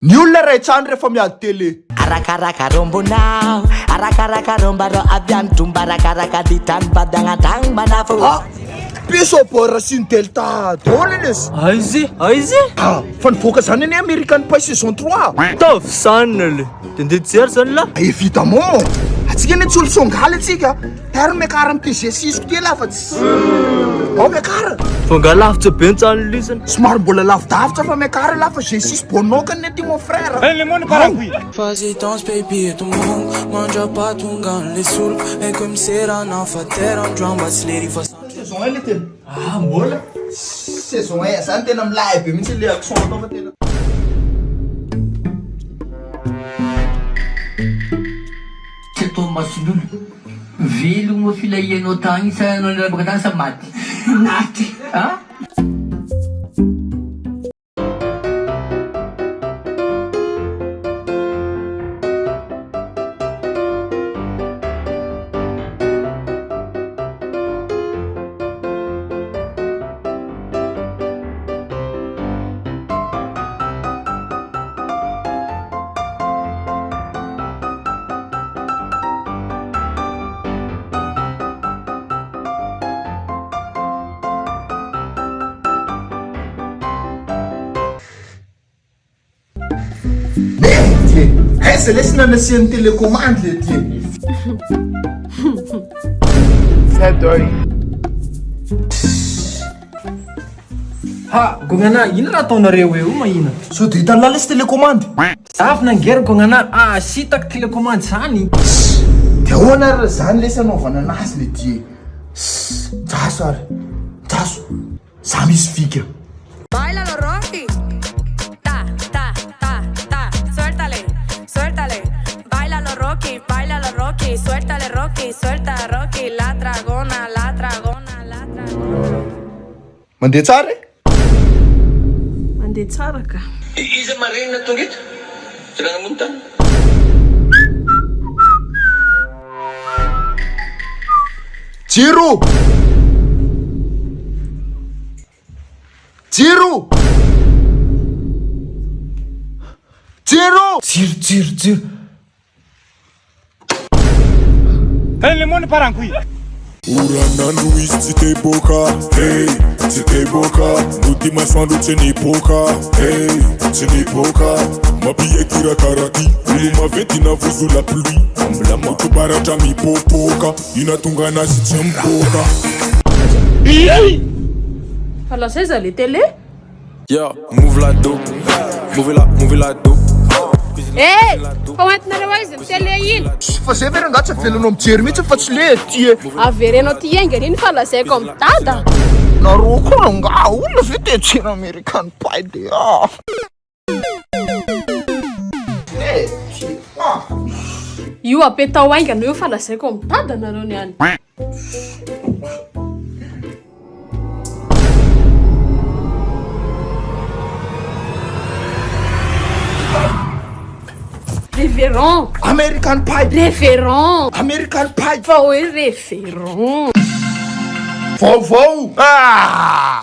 Ny olona iray trano rehefa miady tele. Arakaraka rombonao, arakaraka rombaro aviany domba arakaraka ditany badagnadragny manafo. Piso bora sy ny delta dolenes. Aizy. Fa nivoaka zany any American Pie saison 3. Tov sanna le. Tendeha jery zany la. Évidemment. Atsika ny tsolo songaly atsika. Tara mekara amty G6 ty la fa tsy. Mekara. Fonga lavitra be tsany lisany. Somary mbola lavidavitra fa mekara la fa G6 bonokany ty mon frère. Vas-y danse baby et tout le monde Manja pas ton gang les saouls Et comme c'est un enfant terre en drum Basse les rifas Saison 1 le tena. Mbola. Saison 1 zany tena milay be mihitsy le action ataova tena. Masonolo velo mo filaianao tagny sa anao nilabaka tagny sa maty naty C'est laisse-nous laisser une télécommande le dieu. C'est doy. Ha, gongana ina raha ataonareo eo mahina. So de hitan'ny lalesy télécommande. Zafy nangery gongana sitako télécommande zany. De ahoana raha zany lesy anaovana anazy le dieu. Jaso ary. Jaso. Za misy fika. Bailalo Rocky. Ta. Suéltale. Bailalo Rocky. Suéltale Rocky. Suelta Rocky. La dragona. Mandeha tsara e? Mandeha tsara ka. Iza marenina tonga eto Zana namon'ny tany Jiro! Jiro! Uranando izy tsy te boka hey tsy te boka no dimasoandro tsy nipoka hey tsy nipoka mampihekira karaty olo maventy na vozo la pluie amla motobaratra mipopoka ina tonga anazy tsy mipoka Fa lasaiza le télé? Yeah, move la dope Move la dope Fa hoentinareo aiza ny télé iny? Fa zay vera angatsy avelanao mijery mihitsy fa tsy le ty. Averenao ty engany iny fa lazaiko amin'ny dada. Nareo koa nga olona zay te tsena American Pie de Io apetao aingana io fa lazaiko amin'ny dada nareo niany. Révérend. American Pie. Révérend. American Pie. Fa hoe révérend. Vovô.